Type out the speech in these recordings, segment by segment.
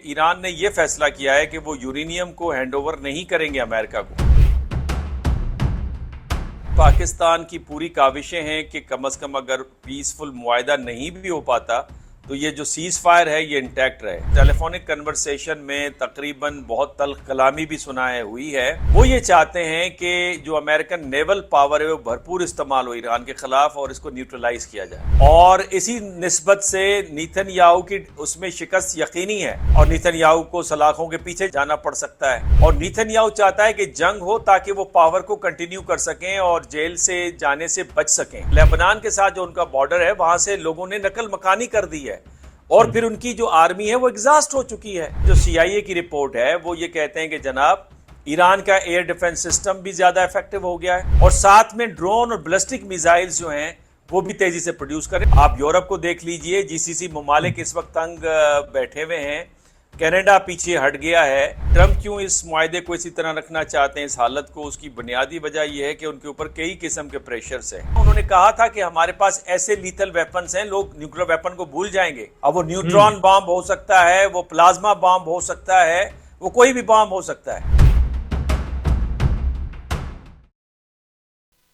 ایران نے یہ فیصلہ کیا ہے کہ وہ یورینیم کو ہینڈ اوور نہیں کریں گے امریکہ کو۔ پاکستان کی پوری کاوشیں ہیں کہ کم از کم اگر پیسفل معاہدہ نہیں بھی ہو پاتا تو یہ جو سیز فائر ہے یہ انٹیکٹ رہے۔ ٹیلی فونک کنورسیشن میں تقریباً بہت تلخ کلامی بھی سنائے ہوئی ہے۔ وہ یہ چاہتے ہیں کہ جو امریکن نیول پاور ہے وہ بھرپور استعمال ہو ایران کے خلاف اور اس کو نیوٹرلائز کیا جائے، اور اسی نسبت سے نیتن یاہو کی اس میں شکست یقینی ہے اور نیتن یاہو کو سلاخوں کے پیچھے جانا پڑ سکتا ہے، اور نیتن یاہو چاہتا ہے کہ جنگ ہو تاکہ وہ پاور کو کنٹینیو کر سکیں اور جیل سے جانے سے بچ سکیں۔ لبنان کے ساتھ جو ان کا بارڈر ہے وہاں سے لوگوں نے نقل مکانی کر دی ہے اور پھر ان کی جو آرمی ہے وہ ایگزاسٹ ہو چکی ہے۔ جو سی آئی اے کی رپورٹ ہے وہ یہ کہتے ہیں کہ جناب ایران کا ایئر ڈیفنس سسٹم بھی زیادہ ایفیکٹو ہو گیا ہے، اور ساتھ میں ڈرون اور بلسٹک میزائلز جو ہیں وہ بھی تیزی سے پروڈیوس کریں۔ آپ یورپ کو دیکھ لیجئے، جی سی سی ممالک اس وقت تنگ بیٹھے ہوئے ہیں، کینیڈا پیچھے ہٹ گیا ہے۔ ٹرمپ کیوں اس معاہدے کو اسی طرح رکھنا چاہتے ہیں اس حالت کو؟ اس کی بنیادی وجہ یہ ہے کہ ان کے اوپر کئی قسم کے پریشرز ہیں۔ انہوں نے کہا تھا کہ ہمارے پاس ایسے لیتل ویپنز ہیں، لوگ نیوکلیر ویپن کو بھول جائیں گے۔ اب وہ نیوٹرون بام ہو سکتا ہے، وہ پلازما بام ہو سکتا ہے، وہ کوئی بھی بام ہو سکتا ہے۔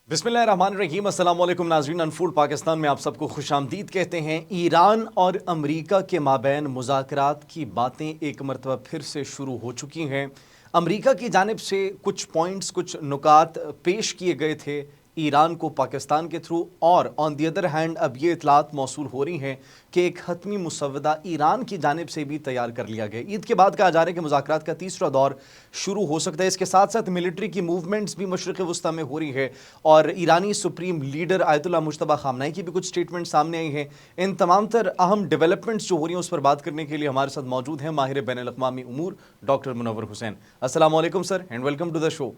بسم اللہ الرحمن الرحیم۔ السلام علیکم ناظرین، انفولڈ پاکستان میں آپ سب کو خوش آمدید کہتے ہیں۔ ایران اور امریکہ کے مابین مذاکرات کی باتیں ایک مرتبہ پھر سے شروع ہو چکی ہیں۔ امریکہ کی جانب سے کچھ پوائنٹس، کچھ نکات پیش کیے گئے تھے ایران کو پاکستان کے تھرو، اور آن دی ادر ہینڈ اب یہ اطلاعات موصول ہو رہی ہیں کہ ایک حتمی مسودہ ایران کی جانب سے بھی تیار کر لیا گیا۔ عید کے بعد کہا جا رہا ہے کہ مذاکرات کا تیسرا دور شروع ہو سکتا ہے۔ اس کے ساتھ ساتھ ملٹری کی موومنٹس بھی مشرق وسطیٰ میں ہو رہی ہے، اور ایرانی سپریم لیڈر آیت اللہ مجتبیٰ خامنہئی کی بھی کچھ سٹیٹمنٹ سامنے آئی ہیں۔ ان تمام تر اہم ڈیولپمنٹس جو ہو رہی ہیں اس پر بات کرنے کے لیے ہمارے ساتھ موجود ہیں ماہر بین الاقوامی امور ڈاکٹر منور حسین۔ السلام علیکم سر، اینڈ ویلکم ٹو دا شو۔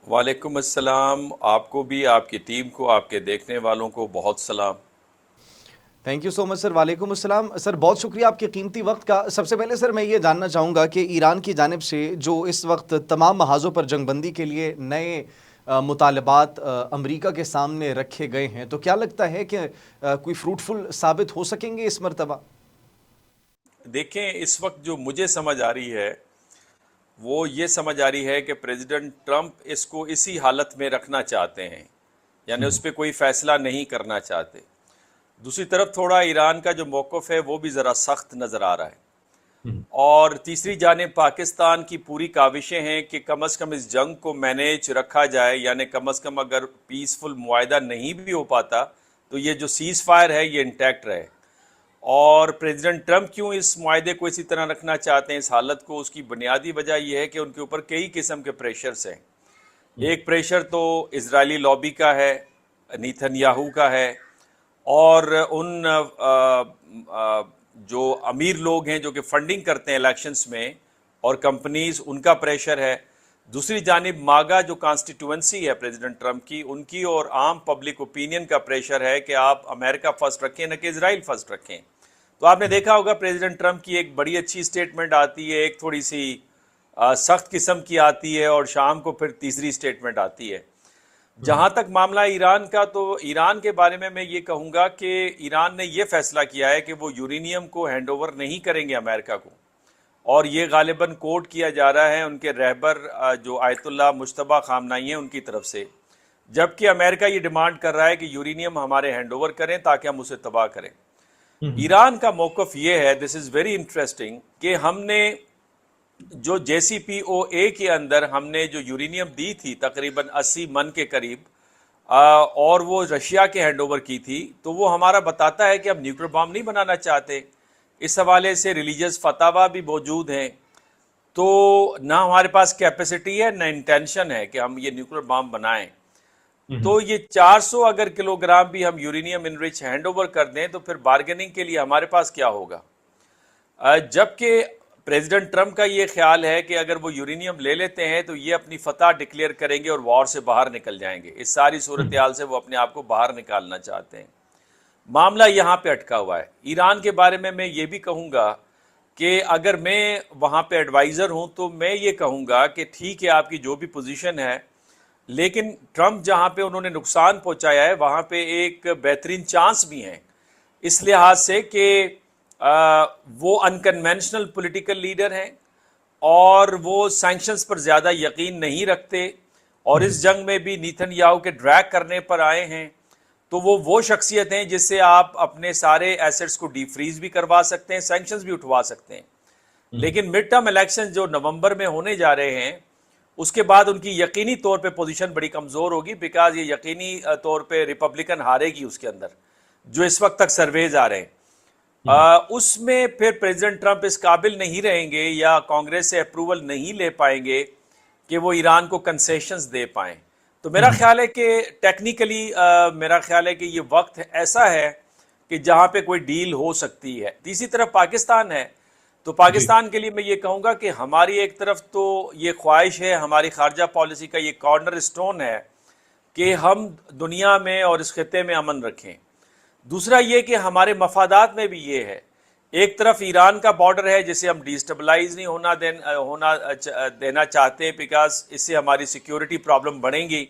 وعلیکم السلام، آپ کو بھی، آپ کی ٹیم کو، آپ کے دیکھنے والوں کو بہت سلام۔ تھینک یو سو مچ سر۔ وعلیکم السلام سر، بہت شکریہ آپ کے قیمتی وقت کا۔ سب سے پہلے سر میں یہ جاننا چاہوں گا کہ ایران کی جانب سے جو اس وقت تمام محاذوں پر جنگ بندی کے لیے نئے مطالبات امریکہ کے سامنے رکھے گئے ہیں، تو کیا لگتا ہے کہ کوئی فروٹفل ثابت ہو سکیں گے اس مرتبہ؟ دیکھیں، اس وقت جو مجھے سمجھ آ رہی ہے وہ یہ سمجھ آ رہی ہے کہ پریزیڈنٹ ٹرمپ اس کو اسی حالت میں رکھنا چاہتے ہیں، یعنی اس پہ کوئی فیصلہ نہیں کرنا چاہتے۔ دوسری طرف تھوڑا ایران کا جو موقف ہے وہ بھی ذرا سخت نظر آ رہا ہے، اور تیسری جانب پاکستان کی پوری کاوشیں ہیں کہ کم از کم اس جنگ کو مینیج رکھا جائے، یعنی کم از کم اگر پیسفل معاہدہ نہیں بھی ہو پاتا تو یہ جو سیز فائر ہے یہ انٹیکٹ رہے۔ اور پریزیڈنٹ ٹرمپ کیوں اس معاہدے کو اسی طرح رکھنا چاہتے ہیں اس حالت کو؟ اس کی بنیادی وجہ یہ ہے کہ ان کے اوپر کئی قسم کے پریشرز ہیں۔ ایک پریشر تو اسرائیلی لابی کا ہے، نیتن یاہو کا ہے، اور ان جو امیر لوگ ہیں جو کہ فنڈنگ کرتے ہیں الیکشنز میں، اور کمپنیز، ان کا پریشر ہے۔ دوسری جانب ماگا جو کانسٹیٹوئنسی ہے پریزیڈنٹ ٹرمپ کی، ان کی اور عام پبلک اوپینین کا پریشر ہے کہ آپ امریکہ فرسٹ رکھیں نہ کہ اسرائیل فرسٹ رکھیں۔ تو آپ نے دیکھا ہوگا پریزیڈنٹ ٹرمپ کی ایک بڑی اچھی سٹیٹمنٹ آتی ہے، ایک تھوڑی سی سخت قسم کی آتی ہے، اور شام کو پھر تیسری سٹیٹمنٹ آتی ہے۔ جہاں تک معاملہ ایران کا، تو ایران کے بارے میں یہ کہوں گا کہ ایران نے یہ فیصلہ کیا ہے کہ وہ یورینیم کو ہینڈ اوور نہیں کریں گے امریکہ کو، اور یہ غالباً کوٹ کیا جا رہا ہے ان کے رہبر جو آیت اللہ مجتبیٰ خامنہئی ہیں ان کی طرف سے، جبکہ امریکہ یہ ڈیمانڈ کر رہا ہے کہ یورینیم ہمارے ہینڈ اوور کریں تاکہ ہم اسے تباہ کریں۔ ایران کا موقف یہ ہے، دس از ویری انٹرسٹنگ، کہ ہم نے جو جے سی پی او اے کے اندر ہم نے جو یورینیم دی تھی تقریباً 80 من کے قریب، اور وہ رشیا کے ہینڈ اوور کی تھی، تو وہ ہمارا بتاتا ہے کہ ہم نیوکلیر بام نہیں بنانا چاہتے۔ اس حوالے سے ریلیجیس فتاوا بھی موجود ہیں، تو نہ ہمارے پاس کیپیسٹی ہے نہ انٹینشن ہے کہ ہم یہ نیوکلیر بام بنائیں۔ تو یہ 400 اگر کلو گرام بھی ہم یورینیم انرچ ہینڈ اوور کر دیں تو پھر بارگیننگ کے لیے ہمارے پاس کیا ہوگا؟ جبکہ پریزیڈنٹ ٹرمپ کا یہ خیال ہے کہ اگر وہ یورینیم لے لیتے ہیں تو یہ اپنی فتح ڈکلیئر کریں گے اور وار سے باہر نکل جائیں گے۔ اس ساری صورتحال سے وہ اپنے آپ کو باہر نکالنا چاہتے ہیں۔ معاملہ یہاں پہ اٹکا ہوا ہے۔ ایران کے بارے میں یہ بھی کہوں گا کہ اگر میں وہاں پہ ایڈوائزر ہوں تو میں یہ کہوں گا کہ ٹھیک ہے آپ کی جو بھی پوزیشن ہے، لیکن ٹرمپ جہاں پہ انہوں نے نقصان پہنچایا ہے وہاں پہ ایک بہترین چانس بھی ہیں، اس لحاظ سے کہ وہ انکنونشنل پولیٹیکل لیڈر ہیں اور وہ سینکشنز پر زیادہ یقین نہیں رکھتے، اور اس جنگ میں بھی نیتن یاہو کے ڈریگ کرنے پر آئے ہیں. تو وہ شخصیت ہیں جس سے آپ اپنے سارے ایسٹس کو ڈی فریز بھی کروا سکتے ہیں، سینکشنز بھی اٹھوا سکتے ہیں. لیکن مڈ ٹرم الیکشن جو نومبر میں ہونے جا رہے ہیں، اس کے بعد ان کی یقینی طور پہ پوزیشن بڑی کمزور ہوگی، بیکاز یہ یقینی طور پہ ریپبلکن ہارے گی اس کے اندر، جو اس وقت تک سرویز آ رہے ہیں. اس میں پھر پریزیڈنٹ ٹرمپ اس قابل نہیں رہیں گے یا کانگریس سے اپروول نہیں لے پائیں گے کہ وہ ایران کو کنسیشنز دے پائیں. تو میرا خیال ہے کہ ٹیکنیکلی میرا خیال ہے کہ یہ وقت ایسا ہے کہ جہاں پہ کوئی ڈیل ہو سکتی ہے. تیسری طرف پاکستان ہے، تو پاکستان کے لیے میں یہ کہوں گا کہ ہماری ایک طرف تو یہ خواہش ہے، ہماری خارجہ پالیسی کا یہ کارنر سٹون ہے کہ ہم دنیا میں اور اس خطے میں امن رکھیں. دوسرا یہ کہ ہمارے مفادات میں بھی یہ ہے، ایک طرف ایران کا بارڈر ہے جسے ہم ڈیسٹیبلائز نہیں ہونا دینا چاہتے، بیکاز اس سے ہماری سیکیورٹی پرابلم بڑھیں گی.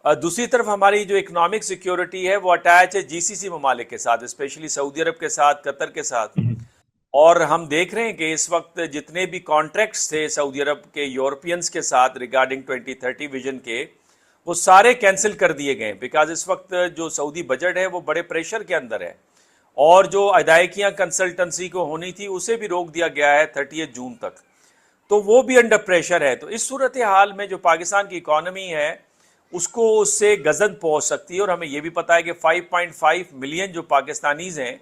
دوسری طرف ہماری جو اکنامک سیکیورٹی ہے وہ اٹیچ ہے جی سی سی ممالک کے ساتھ، اسپیشلی سعودی عرب کے ساتھ، قطر کے ساتھ. اور ہم دیکھ رہے ہیں کہ اس وقت جتنے بھی کانٹریکٹس تھے سعودی عرب کے یورپینز کے ساتھ ریگارڈنگ 2030 ویژن کے، وہ سارے کینسل کر دیے گئے، بیکاز اس وقت جو سعودی بجٹ ہے وہ بڑے پریشر کے اندر ہے، اور جو ادائیگیاں کنسلٹنسی کو ہونی تھی اسے بھی روک دیا گیا ہے 30 جون تک. تو وہ بھی انڈر پریشر ہے. تو اس صورتحال میں جو پاکستان کی اکانومی ہے اس کو اس سے گزن پہنچ سکتی ہے. اور ہمیں یہ بھی پتا ہے کہ 5.5 ملین جو پاکستانیز ہیں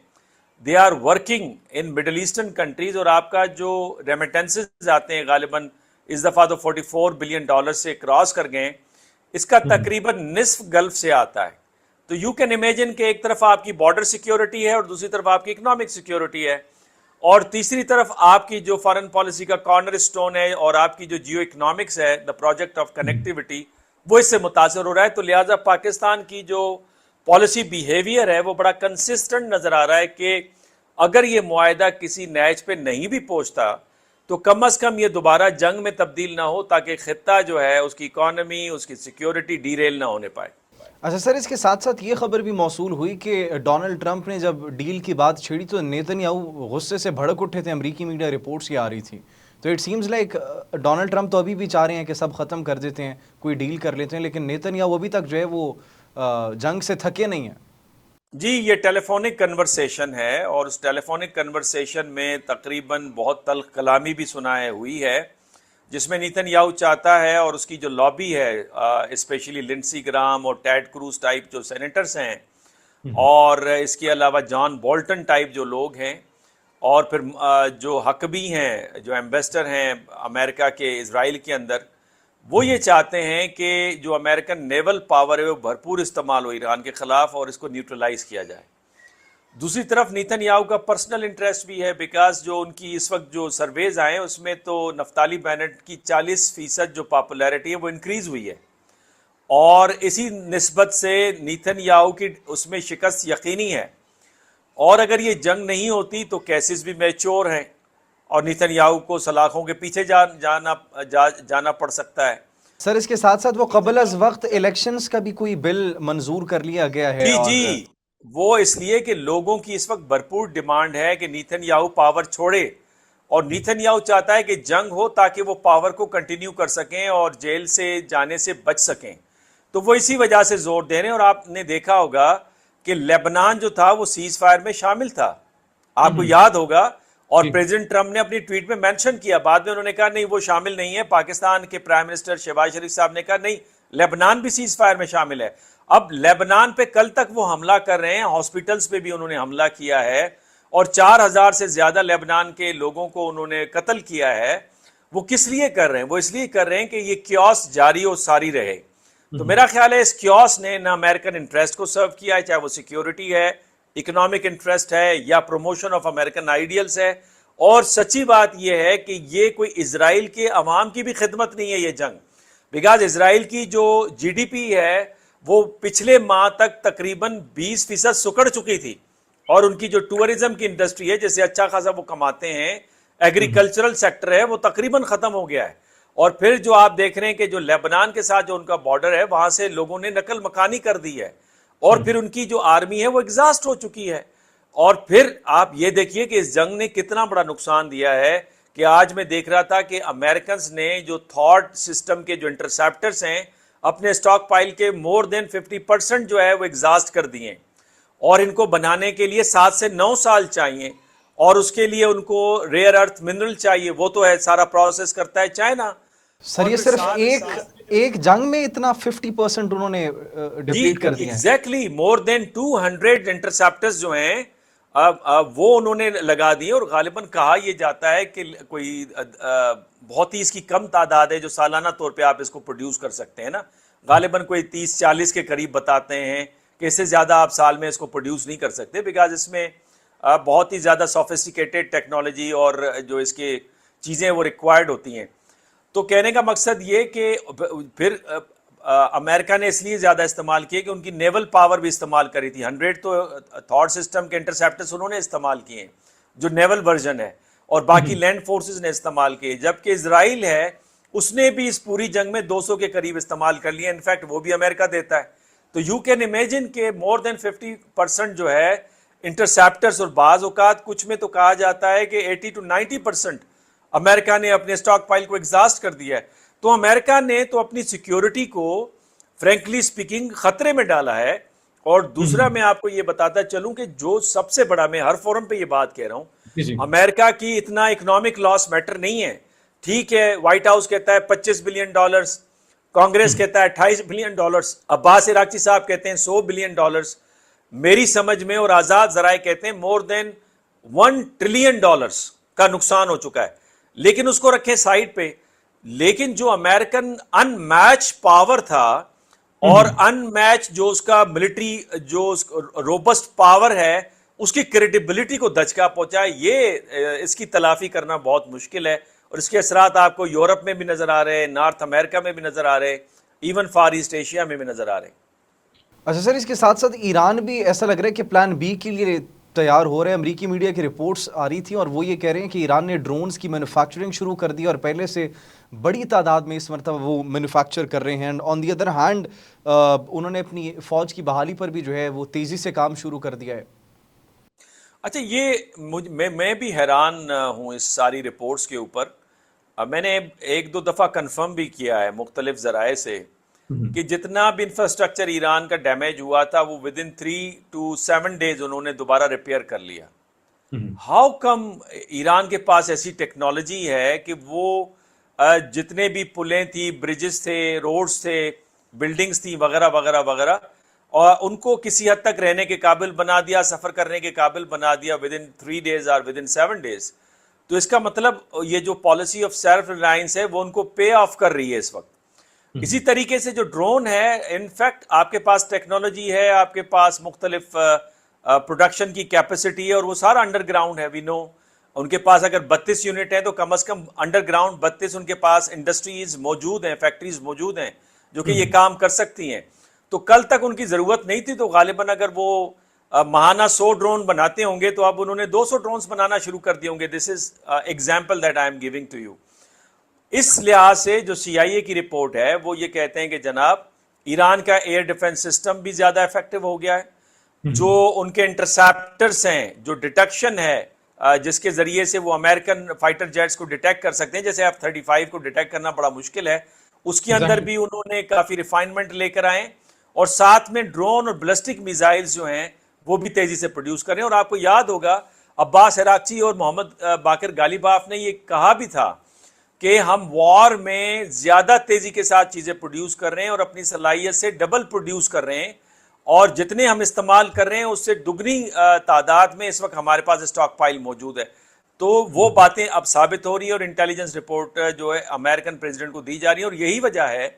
they are working in Middle Eastern countries, اور آپ کا جو ریمیٹنسز آتے ہیں غالباً اس دفعہ تو $44 بلین سے کراس کر گئے، اس کا تقریباً نصف گلف سے آتا ہے. تو یو کین امیجن کہ ایک طرف آپ کی بارڈر سیکیورٹی ہے اور دوسری طرف آپ کی اکنامک سیکیورٹی ہے، اور تیسری طرف آپ کی جو فارن پالیسی کا کارنر سٹون ہے اور آپ کی جو جیو اکنامکس ہے، دا پروجیکٹ آف کنیکٹیوٹی، وہ اس سے متاثر ہو رہا ہے. تو لہٰذا پاکستان کی جو پالیسی بیہیویئر ہے وہ بڑا کنسسٹنٹ نظر آ رہا ہے کہ اگر یہ معاہدہ کسی نیچ پہ نہیں بھی پہنچتا تو کم از کم یہ دوبارہ جنگ میں تبدیل نہ ہو، تاکہ خطہ جو ہے اس کی اکانومی، اس کی سیکیورٹی ڈیریل نہ ہونے پائے. اچھا سر، اس کے ساتھ ساتھ یہ خبر بھی موصول ہوئی کہ ڈونلڈ ٹرمپ نے جب ڈیل کی بات چھیڑی تو نیتن یاہو غصے سے بھڑک اٹھے تھے، امریکی میڈیا رپورٹس یہ آ رہی تھی. تو it seems like Donald Trump تو ابھی بھی چاہ رہے ہیں کہ سب ختم کر دیتے ہیں، کوئی ڈیل کر لیتے ہیں، لیکن نیتن یاہو ابھی تک جو ہے وہ جنگ سے تھکے نہیں ہیں. جی، یہ ٹیلی فونک کنورسیشن ہے، اور اس ٹیلی فونک کنورسیشن میں تقریباً بہت تلخ کلامی بھی سنائے ہوئی ہے، جس میں نیتن یاہو چاہتا ہے اور اس کی جو لابی ہے، اسپیشلی لنڈسی گرام اور ٹیڈ کروز ٹائپ جو سینیٹرز ہیں، اور اس کے علاوہ جان بولٹن ٹائپ جو لوگ ہیں، اور پھر جو حقبی ہیں، جو ایمبیسڈر ہیں امریکہ کے اسرائیل کے اندر، وہ یہ چاہتے ہیں کہ جو امریکن نیول پاور ہے وہ بھرپور استعمال ہو ایران کے خلاف اور اس کو نیوٹرلائز کیا جائے. دوسری طرف نیتن یاہو کا پرسنل انٹرسٹ بھی ہے، بیکاز جو ان کی اس وقت جو سرویز آئے ہیں اس میں تو نفتالی بینٹ کی 40% جو پاپولیرٹی ہے وہ انکریز ہوئی ہے، اور اسی نسبت سے نیتن یاہو کی اس میں شکست یقینی ہے. اور اگر یہ جنگ نہیں ہوتی تو کیسز بھی میچور ہیں اور نیتن یاہو کو سلاخوں کے پیچھے جانا پڑ سکتا ہے. سر اس کے ساتھ ساتھ وہ قبل از وقت الیکشنز کا بھی کوئی بل منظور کر لیا گیا ہے. جی، وہ اس لیے کہ لوگوں کی اس وقت بھرپور ڈیمانڈ ہے کہ نیتن یاہو پاور چھوڑے، اور نیتن یاہو چاہتا ہے کہ جنگ ہو تاکہ وہ پاور کو کنٹینیو کر سکیں اور جیل سے جانے سے بچ سکیں. تو وہ اسی وجہ سے زور دے رہے ہیں. اور آپ نے دیکھا ہوگا کہ لیبنان جو تھا وہ سیز فائر میں شامل تھا، آپ کو یاد ہوگا، اور پریزیڈنٹ ٹرمپ نے اپنی ٹویٹ میں مینشن کیا. بعد میں انہوں نے کہا نہیں وہ شامل نہیں ہے. پاکستان کے پرائم منسٹر شہباز شریف صاحب نے کہا نہیں، لیبنان بھی سیز فائر میں شامل ہے. اب لیبنان پہ کل تک وہ حملہ کر رہے ہیں، ہاسپٹلز پہ بھی انہوں نے حملہ کیا ہے، اور 4000 سے زیادہ لیبنان کے لوگوں کو انہوں نے قتل کیا ہے. وہ کس لیے کر رہے ہیں؟ وہ اس لیے کر رہے ہیں کہ یہ کیوس جاری اور ساری رہے. تو میرا خیال ہے اس کیوس نے نہ امریکن انٹرسٹ کو سرو کیا ہے، چاہے وہ سیکیورٹی ہے، اکنامک انٹرسٹ ہے، یا پروموشن آف امریکن آئیڈیلز ہے. اور سچی بات یہ ہے کہ یہ کوئی اسرائیل کے عوام کی بھی خدمت نہیں ہے یہ جنگ، بیکاز اسرائیل کی جو جی ڈی پی ہے وہ پچھلے ماہ تک تقریباً 20% سکڑ چکی تھی، اور ان کی جو ٹورزم کی انڈسٹری ہے جس سے اچھا خاصا وہ کماتے ہیں، ایگریکلچرل سیکٹر ہے، وہ تقریباً ختم ہو گیا ہے. اور پھر جو آپ دیکھ رہے ہیں کہ جو لیبنان کے ساتھ جو ان کا بارڈر ہے وہاں سے لوگوں نے نقل مکانی کر دی ہے، اور پھر ان کی جو آرمی ہے وہ ایگزاسٹ ہو چکی ہے. اور پھر آپ یہ دیکھیے کہ اس جنگ نے کتنا بڑا نقصان دیا ہے کہ آج میں دیکھ رہا تھا کہ امریکنز نے جو تھاٹ سسٹم کے جو انٹرسیپٹرز ہیں اپنے سٹاک پائل کے مور دین 50% جو ہے وہ ایگزاسٹ کر دیے، اور ان کو بنانے کے لیے 7 سے 9 سال چاہیے، اور اس کے لیے ان کو ریئر ارتھ منرل چاہیے، وہ تو ہے سارا پروسیس کرتا ہے چائنا۔ سر یہ صرف ایک جنگ میں اتنا 50% انہوں نے ڈپلیٹ کر دیا ہے۔ ایگزیکٹلی مور دین 200 انٹرسیپٹرز جو ہیں وہ انہوں نے لگا دیے، اور غالباً کہا یہ جاتا ہے کہ کوئی بہت ہی اس کی کم تعداد ہے جو سالانہ طور پہ آپ اس کو پروڈیوس کر سکتے ہیں نا، غالباً کوئی 30-40 کے قریب بتاتے ہیں کہ اس سے زیادہ آپ سال میں اس کو پروڈیوس نہیں کر سکتے، بیکاز اس میں بہت ہی زیادہ سوفسٹیکیٹڈ ٹیکنالوجی اور جو اس کے چیزیں وہ ریکوائرڈ ہوتی ہیں۔ تو کہنے کا مقصد یہ کہ پھر امریکہ نے اس لیے زیادہ استعمال کیے کہ ان کی نیول پاور بھی استعمال کری تھی، 100 تو تھاٹ سسٹم کے انٹرسیپٹرز انہوں نے استعمال کیے ہیں جو نیول ورژن ہے، اور باقی لینڈ فورسز نے استعمال کیے، جبکہ اسرائیل ہے اس نے بھی اس پوری جنگ میں 200 کے قریب استعمال کر لیا، انفیکٹ وہ بھی امریکہ دیتا ہے۔ تو یو کین امیجن کہ مور دین 50% جو ہے انٹرسیپٹرز، اور بعض اوقات کچھ میں تو کہا جاتا ہے کہ 80 to 90% امریکہ نے اپنے سٹاک پائل کو ایگزاسٹ کر دیا ہے۔ تو امریکہ نے تو اپنی سیکیورٹی کو فرینکلی سپیکنگ خطرے میں ڈالا ہے۔ اور دوسرا میں آپ کو یہ بتاتا چلوں کہ جو سب سے بڑا، میں ہر فورم پہ یہ بات کہہ رہا ہوں، امریکہ کی اتنا اکنامک لاس میٹر نہیں ہے، ٹھیک ہے وائٹ ہاؤس کہتا ہے $25 بلین، کانگریس کہتا ہے $28 بلین، عباس عراقچی صاحب کہتے ہیں $100 بلین، میری سمجھ میں اور آزاد ذرائع کہتے ہیں مور دین $1 ٹریلین کا نقصان ہو چکا ہے، لیکن اس کو رکھیں سائڈ پہ۔ لیکن جو امریکن ان میچ پاور تھا اور ان میچ جو اس کا ملٹری جو روبسٹ پاور ہے اس کی کریڈیبلٹی کو دھچکا پہنچا، یہ اس کی تلافی کرنا بہت مشکل ہے، اور اس کے اثرات آپ کو یورپ میں بھی نظر آ رہے ہیں، نارتھ امریکہ میں بھی نظر آ رہے ہیں، ایون فار ایسٹ ایشیا میں بھی نظر آ رہے ہیں۔ اچھا سر، اس کے ساتھ ساتھ ایران بھی ایسا لگ رہا ہے کہ پلان بی کے لیے تیار ہو رہے ہیں۔ امریکی میڈیا کی رپورٹس آ رہی تھیں اور وہ یہ کہہ رہے ہیں کہ ایران نے ڈرونز کی مینوفیکچرنگ شروع کر دی اور پہلے سے بڑی تعداد میں اس مرتبہ وہ مینوفیکچر کر رہے ہیں۔ آن دی ادر ہینڈ انہوں نے اپنی فوج کی بحالی پر بھی جو ہے وہ تیزی سے کام شروع کر دیا ہے۔ اچھا، یہ میں بھی حیران ہوں اس ساری رپورٹس کے اوپر۔ میں نے 1-2 دفعہ کنفرم بھی کیا ہے مختلف ذرائع سے کہ جتنا بھی انفراسٹرکچر ایران کا ڈیمیج ہوا تھا وہ ود ان 3 to 7 days انہوں نے دوبارہ ریپیئر کر لیا۔ ہاؤ کم ایران کے پاس ایسی ٹیکنالوجی ہے کہ وہ جتنے بھی پلیں تھی، بریجز تھے، روڈز تھے، بلڈنگز تھیں وغیرہ وغیرہ وغیرہ، اور ان کو کسی حد تک رہنے کے قابل بنا دیا، سفر کرنے کے قابل بنا دیا ود ان 3 days اور ود ان 7 days۔ تو اس کا مطلب یہ جو پالیسی آف سیلف ریلائنس ہے وہ ان کو پے آف کر رہی ہے اس وقت۔ اسی طریقے سے جو ڈرون ہے، انفیکٹ آپ کے پاس ٹیکنالوجی ہے، آپ کے پاس مختلف پروڈکشن کی کیپیسٹی ہے، اور وہ سارا انڈر گراؤنڈ ہے۔ وی نو ان کے پاس اگر 32 یونٹ ہیں تو کم از کم انڈر گراؤنڈ 32 ان کے پاس انڈسٹریز موجود ہیں، فیکٹریز موجود ہیں جو کہ یہ کام کر سکتی ہیں۔ تو کل تک ان کی ضرورت نہیں تھی، تو غالباً اگر وہ ماہانہ 100 ڈرون بناتے ہوں گے تو اب انہوں نے 200 ڈرونز بنانا شروع کر دیے ہوں گے۔ This is example that I am giving to you. اس لحاظ سے جو CIA کی رپورٹ ہے وہ یہ کہتے ہیں کہ جناب ایران کا ایئر ڈیفنس سسٹم بھی زیادہ افیکٹو ہو گیا ہے، جو ان کے انٹرسیپٹرز ہیں، جو ڈیٹیکشن ہے جس کے ذریعے سے وہ امریکن فائٹر جیٹس کو ڈیٹیکٹ کر سکتے ہیں، جیسے F-35 کو ڈیٹیکٹ کرنا بڑا مشکل ہے، اس کے اندر بھی انہوں نے کافی ریفائنمنٹ لے کر آئے، اور ساتھ میں ڈرون اور بلسٹک میزائلز جو ہیں وہ بھی تیزی سے پروڈیوس کریں۔ اور آپ کو یاد ہوگا عباس عراقچی اور محمد باقر غالیباف نے یہ کہا بھی تھا کہ ہم وار میں زیادہ تیزی کے ساتھ چیزیں پروڈیوس کر رہے ہیں اور اپنی صلاحیت سے ڈبل پروڈیوس کر رہے ہیں، اور جتنے ہم استعمال کر رہے ہیں اس سے دگنی تعداد میں اس وقت ہمارے پاس اسٹاک پائل موجود ہے۔ تو وہ باتیں اب ثابت ہو رہی ہیں، اور انٹیلیجنس رپورٹ جو ہے امریکن پریزیڈنٹ کو دی جا رہی ہے، اور یہی وجہ ہے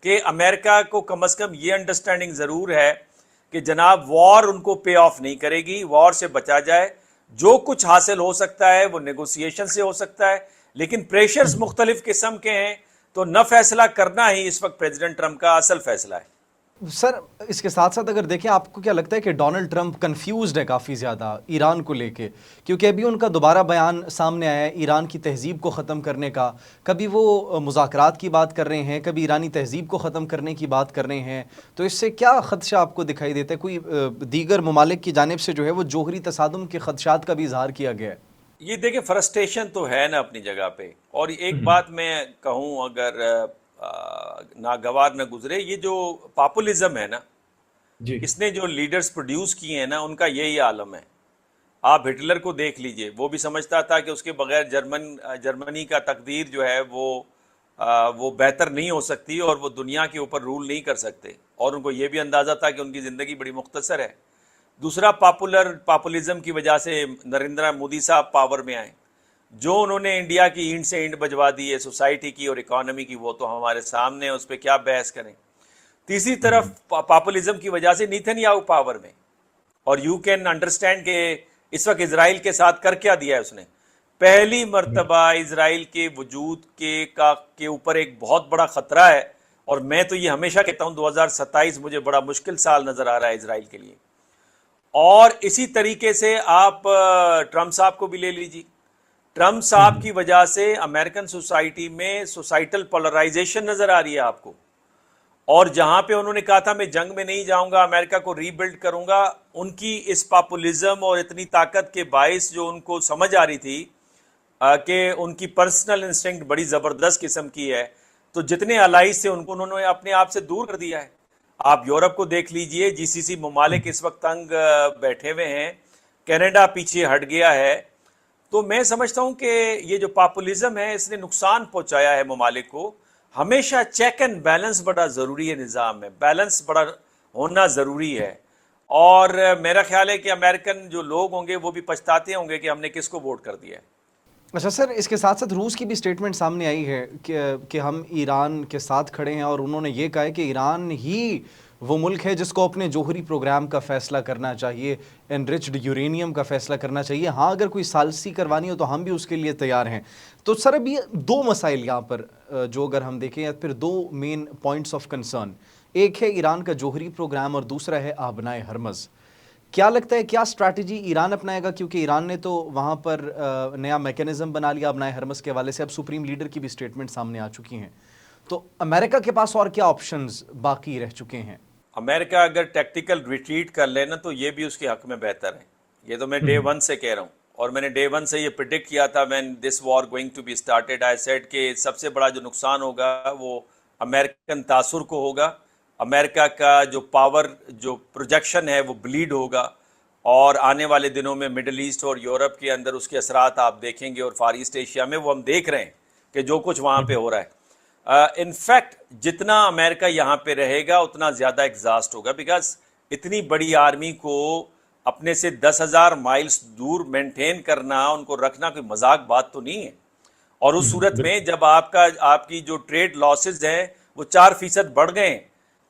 کہ امریکہ کو کم از کم یہ انڈرسٹینڈنگ ضرور ہے کہ جناب وار ان کو پے آف نہیں کرے گی، وار سے بچا جائے، جو کچھ حاصل ہو سکتا ہے وہ نیگوسیشن سے ہو سکتا ہے، لیکن پریشرز مختلف قسم کے ہیں، تو نہ فیصلہ کرنا ہی اس وقت پریزیڈنٹ ٹرمپ کا اصل فیصلہ ہے۔ سر اس کے ساتھ ساتھ اگر دیکھیں آپ کو کیا لگتا ہے کہ ڈونلڈ ٹرمپ کنفیوزڈ ہے کافی زیادہ ایران کو لے کے، کیونکہ ابھی ان کا دوبارہ بیان سامنے آیا ہے ایران کی تہذیب کو ختم کرنے کا، کبھی وہ مذاکرات کی بات کر رہے ہیں، کبھی ایرانی تہذیب کو ختم کرنے کی بات کر رہے ہیں، تو اس سے کیا خدشہ آپ کو دکھائی دیتا ہے؟ کوئی دیگر ممالک کی جانب سے جو ہے وہ جوہری تصادم کے خدشات کا بھی اظہار کیا گیا ہے؟ یہ دیکھیں فرسٹریشن تو ہے نا اپنی جگہ پہ، اور ایک بات میں کہوں اگر ناگوار نہ گزرے، یہ جو پاپولزم ہے نا، جی اس نے جو لیڈرز پروڈیوس کیے ہیں نا، ان کا یہی عالم ہے۔ آپ ہٹلر کو دیکھ لیجئے، وہ بھی سمجھتا تھا کہ اس کے بغیر جرمنی کا تقدیر جو ہے وہ بہتر نہیں ہو سکتی اور وہ دنیا کے اوپر رول نہیں کر سکتے، اور ان کو یہ بھی اندازہ تھا کہ ان کی زندگی بڑی مختصر ہے۔ دوسرا پاپولزم کی وجہ سے نریندر مودی صاحب پاور میں آئے، جو انہوں نے انڈیا کی اینٹ سے اینٹ بجوا دی ہے، سوسائٹی کی اور اکانومی کی، وہ تو ہمارے سامنے ہے، اس پہ کیا بحث کریں۔ تیسری طرف پاپولزم کی وجہ سے نیتن یاہو پاور میں، اور یو کین انڈرسٹینڈ کہ اس وقت اسرائیل کے ساتھ کر کیا دیا ہے اس نے۔ پہلی مرتبہ اسرائیل کے وجود کے اوپر ایک بہت بڑا خطرہ ہے، اور میں تو یہ ہمیشہ کہتا ہوں 2027 مجھے بڑا مشکل سال نظر آ رہا ہے اسرائیل کے لیے۔ اور اسی طریقے سے آپ ٹرمپ صاحب کو بھی لے لیجیے، ٹرمپ صاحب کی وجہ سے امریکن سوسائٹی میں سوسائٹل پولرائزیشن نظر آ رہی ہے آپ کو، اور جہاں پہ انہوں نے کہا تھا میں جنگ میں نہیں جاؤں گا، امریکہ کو ری بلڈ کروں گا، ان کی اس پاپولزم اور اتنی طاقت کے باعث جو ان کو سمجھ آ رہی تھی کہ ان کی پرسنل انسٹنکٹ بڑی زبردست قسم کی ہے، تو جتنے الائز سے انہوں نے اپنے آپ سے دور کر دیا ہے۔ آپ یورپ کو دیکھ لیجئے، جی سی سی ممالک اس وقت تنگ بیٹھے ہوئے ہیں، کینیڈا پیچھے ہٹ گیا ہے۔ تو میں سمجھتا ہوں کہ یہ جو پاپولزم ہے اس نے نقصان پہنچایا ہے ممالک کو۔ ہمیشہ چیک اینڈ بیلنس بڑا ضروری ہے، نظام میں بیلنس بڑا ہونا ضروری ہے، اور میرا خیال ہے کہ امریکن جو لوگ ہوں گے وہ بھی پچھتاتے ہوں گے کہ ہم نے کس کو ووٹ کر دیا ہے۔ اچھا سر، اس کے ساتھ ساتھ روس کی بھی سٹیٹمنٹ سامنے آئی ہے کہ ہم ایران کے ساتھ کھڑے ہیں، اور انہوں نے یہ کہا ہے کہ ایران ہی وہ ملک ہے جس کو اپنے جوہری پروگرام کا فیصلہ کرنا چاہیے، انرچڈ یورینیم کا فیصلہ کرنا چاہیے، ہاں اگر کوئی ثالثی کروانی ہو تو ہم بھی اس کے لیے تیار ہیں۔ تو سر ابھی دو مسائل یہاں پر جو اگر ہم دیکھیں، یا پھر دو مین پوائنٹس آف کنسرن، ایک ہے ایران کا جوہری پروگرام اور دوسرا ہے آبنائے ہرمز۔ کیا لگتا ہے کیا اسٹریٹجی ایران اپنائے گا؟ کیونکہ ایران نے تو وہاں پر نیا میکینزم بنا لیا ابنائے ہرمز کے حوالے سے، اب سپریم لیڈر کی بھی سٹیٹمنٹ سامنے آ چکی ہیں، تو امریکہ کے پاس اور کیا آپشنز باقی رہ چکے ہیں؟ امریکہ اگر ٹیکٹیکل ریٹریٹ کر لینا تو یہ بھی اس کے حق میں بہتر ہے، یہ تو میں ڈے ون سے کہہ رہا ہوں، اور میں نے ڈے ون سے یہ پریڈکٹ کیا تھا when this war going to be started, I said کہ سب سے بڑا جو نقصان ہوگا وہ امریکن تاثر کو ہوگا، امریکہ کا جو پاور جو پروجیکشن ہے وہ بلیڈ ہوگا، اور آنے والے دنوں میں مڈل ایسٹ اور یورپ کے اندر اس کے اثرات آپ دیکھیں گے، اور فار ایسٹ ایشیا میں وہ ہم دیکھ رہے ہیں کہ جو کچھ وہاں پہ ہو رہا ہے۔ انفیکٹ جتنا امریکہ یہاں پہ رہے گا اتنا زیادہ ایگزاسٹ ہوگا، بیکاز اتنی بڑی آرمی کو اپنے سے 10,000 مائلز دور مینٹین کرنا، ان کو رکھنا کوئی مذاق بات تو نہیں ہے، اور اس صورت میں جب آپ کی جو ٹریڈ لاسز ہیں وہ 4% بڑھ گئے ہیں۔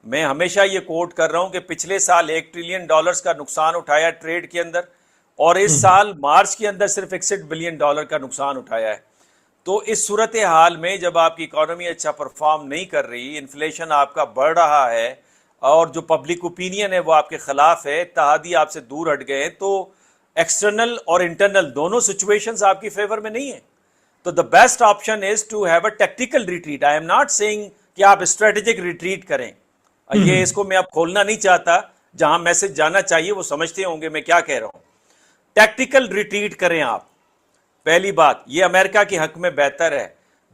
میں ہمیشہ یہ کوٹ کر رہا ہوں کہ پچھلے سال $1 ٹریلین کا نقصان اٹھایا ٹریڈ کے اندر، اور اس سال مارچ کے اندر صرف $61 بلین کا نقصان اٹھایا ہے۔ تو اس صورتحال میں جب آپ کی اکانومی اچھا پرفارم نہیں کر رہی، انفلیشن آپ کا بڑھ رہا ہے، اور جو پبلک اوپینین ہے وہ آپ کے خلاف ہے، اتحادی آپ سے دور ہٹ گئے، تو ایکسٹرنل اور انٹرنل دونوں سچویشنز آپ کی فیور میں نہیں ہیں۔ تو the best option is to have a tactical retreat. I am not saying کہ آپ اسٹریٹجک ریٹریٹ کریں، یہ اس کو میں اب کھولنا نہیں چاہتا، جہاں میسج جانا چاہیے وہ سمجھتے ہوں گے میں کیا کہہ رہا ہوں۔ ٹیکٹیکل ریٹریٹ کریں آپ، پہلی بات یہ امریکہ کے حق میں بہتر ہے۔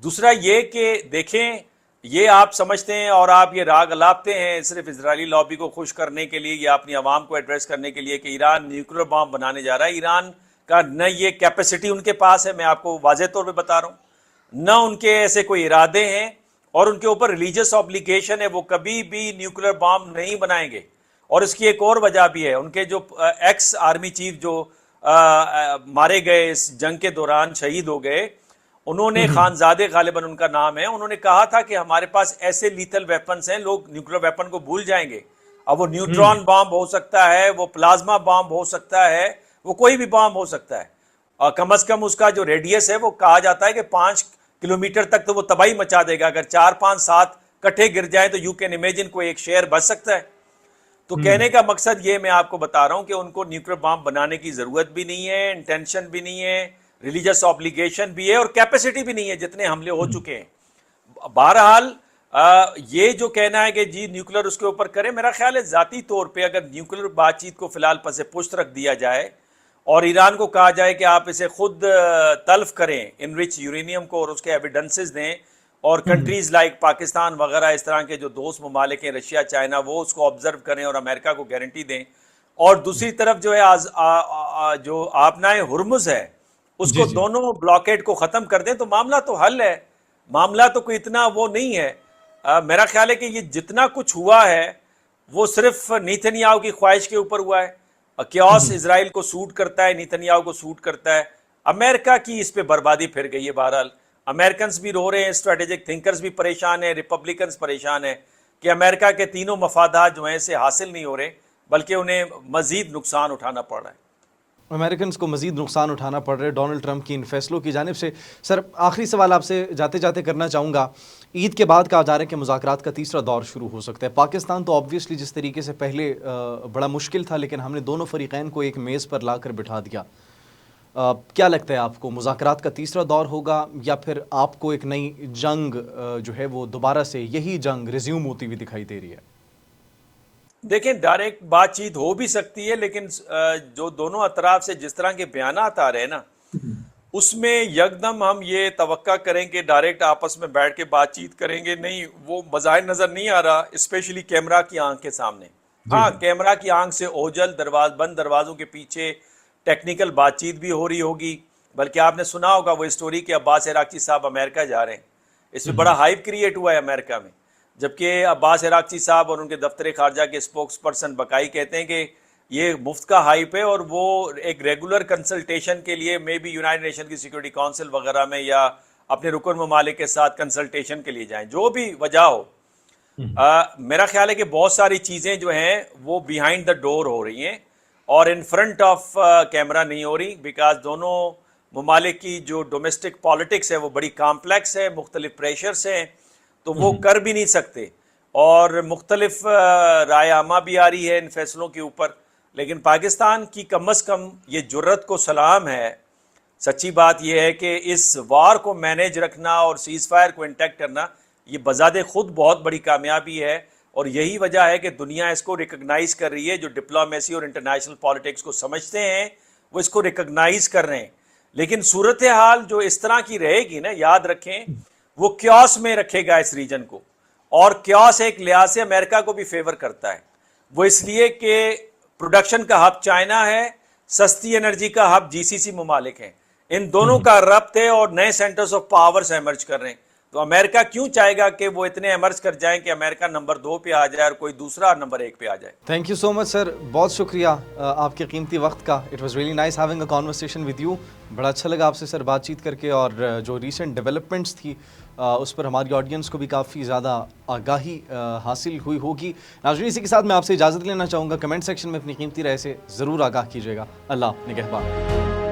دوسرا یہ کہ دیکھیں، یہ آپ سمجھتے ہیں اور آپ یہ راگ الاپتے ہیں صرف اسرائیلی لابی کو خوش کرنے کے لیے یا اپنی عوام کو ایڈریس کرنے کے لیے کہ ایران نیوکلیر بام بنانے جا رہا ہے۔ ایران کا نہ یہ کیپیسٹی ان کے پاس ہے، میں آپ کو واضح طور پہ بتا رہا ہوں، نہ ان کے ایسے کوئی ارادے ہیں، اور ان کے اوپر ریلیجس اوبلیگیشن ہے، وہ کبھی بھی نیوکلیر بام نہیں بنائیں گے۔ اور اس کی ایک اور وجہ بھی ہے، ان کے جو ایکس آرمی چیف جو مارے گئے اس جنگ کے دوران شہید ہو گئے، انہوں نے خانزادے غالباً ان کا نام ہے، انہوں نے کہا تھا کہ ہمارے پاس ایسے لیتل ویپنز ہیں، لوگ نیوکلیر ویپن کو بھول جائیں گے۔ اب وہ نیوٹران بام ہو سکتا ہے، وہ پلازما بام ہو سکتا ہے، وہ کوئی بھی بام ہو سکتا ہے، کم از کم اس کا جو ریڈیس ہے وہ کہا جاتا ہے کہ 5 کلومیٹر تک تو وہ تباہی مچا دے گا۔ اگر 4 5 7 کٹھے گر جائیں تو یو کین امیجن کوئی ایک شہر بچ سکتا ہے۔ تو کہنے کا مقصد یہ میں آپ کو بتا رہا ہوں کہ ان کو نیوکلیر بام بنانے کی ضرورت بھی نہیں ہے, انٹینشن بھی نہیں ہے, ریلیجس آبلیگیشن بھی ہے اور کیپیسٹی بھی نہیں ہے, جتنے حملے ہو چکے ہیں. بہرحال یہ جو کہنا ہے کہ جی نیوکلیر اس کے اوپر کریں, میرا خیال ہے ذاتی طور پہ اگر نیوکلیر بات چیت کو فی الحال پس پشت رکھ دیا جائے اور ایران کو کہا جائے کہ آپ اسے خود تلف کریں, انرچ یورینیم کو, اور اس کے ایویڈنسز دیں, اور کنٹریز لائک پاکستان وغیرہ اس طرح کے جو دوست ممالک ہیں, رشیا, چائنا, وہ اس کو آبزرو کریں اور امریکہ کو گارنٹی دیں. اور دوسری طرف جو ہے جو آبنائے ہرمز ہے اس کو دونوں بلاکیڈ کو ختم کر دیں تو معاملہ تو حل ہے. معاملہ تو کوئی اتنا وہ نہیں ہے. میرا خیال ہے کہ یہ جتنا کچھ ہوا ہے وہ صرف نیتنیاہو کی خواہش کے اوپر ہوا ہے. کیوس اسرائیل کو سوٹ کرتا ہے, نیتنیاہو کو سوٹ کرتا ہے. امریکہ کی اس پہ بربادی پھر گئی ہے. بہرحال امریکنز بھی رو رہے ہیں, اسٹریٹجک تھنکرز بھی پریشان ہیں, ریپبلکنز پریشان ہیں کہ امریکہ کے تینوں مفادات جو ہیں اسے حاصل نہیں ہو رہے بلکہ انہیں مزید نقصان اٹھانا پڑ رہا ہے. امریکنز کو مزید نقصان اٹھانا پڑ رہا ہے ڈونلڈ ٹرمپ کی ان فیصلوں کی جانب سے. سر آخری سوال آپ سے جاتے جاتے کرنا چاہوں گا. عید کے بعد کہا جا رہا ہے کہ مذاکرات کا تیسرا دور شروع ہو سکتا ہے. پاکستان تو آبویسلی جس طریقے سے پہلے بڑا مشکل تھا, لیکن ہم نے دونوں فریقین کو ایک میز پر لا کر بٹھا دیا. کیا لگتا ہے آپ کو, مذاکرات کا تیسرا دور ہوگا یا پھر آپ کو ایک نئی جنگ جو ہے وہ دوبارہ سے یہی جنگ ریزیوم ہوتی ہوئی دکھائی دے رہی ہے؟ دیکھیں ڈائریکٹ بات چیت ہو بھی سکتی ہے, لیکن جو دونوں اطراف سے جس طرح کے بیانات آ رہے ہیں نا, اس میں یکدم ہم یہ توقع کریں کہ ڈائریکٹ آپس میں بیٹھ کے بات چیت کریں گے, نہیں, وہ مظاہر نظر نہیں آ رہا, اسپیشلی کیمرہ کی آنکھ کے سامنے. ہاں, کیمرہ کی آنکھ سے اوجل بند دروازوں کے پیچھے ٹیکنیکل بات چیت بھی ہو رہی ہوگی. بلکہ آپ نے سنا ہوگا وہ اسٹوری کہ عباس عراقچی صاحب امریکہ جا رہے ہیں. اس میں بڑا ہائپ کریٹ ہوا ہے امریکہ میں, جبکہ عباس عراقچی صاحب اور ان کے دفتر خارجہ کے اسپوکس پرسن بقائی کہتے ہیں کہ یہ مفت کا ہائپ ہے اور وہ ایک ریگولر کنسلٹیشن کے لیے مے بی یونائٹڈ نیشن کی سیکورٹی کونسل وغیرہ میں یا اپنے رکن ممالک کے ساتھ کنسلٹیشن کے لیے جائیں. جو بھی وجہ ہو, میرا خیال ہے کہ بہت ساری چیزیں جو ہیں وہ بیہائنڈ دا ڈور ہو رہی ہیں اور ان فرنٹ آف کیمرہ نہیں ہو رہی, بیکاز دونوں ممالک کی جو ڈومیسٹک پالیٹکس ہے وہ بڑی کامپلیکس ہے, مختلف پریشرز ہیں, تو وہ کر بھی نہیں سکتے, اور مختلف رائے عامہ بھی آ رہی ہے ان فیصلوں کے اوپر. لیکن پاکستان کی کم از کم یہ جرت کو سلام ہے. سچی بات یہ ہے کہ اس وار کو مینیج رکھنا اور سیز فائر کو انٹیکٹ کرنا یہ بذات خود بہت بڑی کامیابی ہے, اور یہی وجہ ہے کہ دنیا اس کو ریکگنائز کر رہی ہے. جو ڈپلومیسی اور انٹرنیشنل پالیٹکس کو سمجھتے ہیں وہ اس کو ریکگنائز کر رہے ہیں. لیکن صورتحال جو اس طرح کی رہے گی نا, یاد رکھیں وہ کیوس میں رکھے گا اس ریجن کو, اور کیوس ایک لحاظ سے امریکہ کو بھی فیور کرتا ہے. وہ اس لیے کہ پروڈکشن کا ہب چائنا ہے, سستی انرجی کا ہب GCC ممالک ہیں, ان دونوں کا ربط ہے اور نئے سینٹرز آف پاورز ایمرج کر رہے ہیں. تو امریکہ کیوں چاہے گا کہ وہ اتنے ایمرج کر جائیں کہ امریکہ نمبر 2 پہ آ جائے اور کوئی دوسرا نمبر 1 پہ آ جائے. تھینک یو سو مچ سر, بہت شکریہ آپ کے قیمتی وقت کا. It was really nice having a conversation with you. بڑا اچھا لگا آپ سے سر بات چیت کر کے, اور جو ریسنٹ ڈیولپمنٹس تھی اس پر ہماری آڈینس کو بھی کافی زیادہ آگاہی حاصل ہوئی ہوگی. ناظرین, اسی کے ساتھ میں آپ سے اجازت لینا چاہوں گا. کمنٹ سیکشن میں اپنی قیمتی رائے سے ضرور آگاہ کیجیے گا. اللہ نگہبان.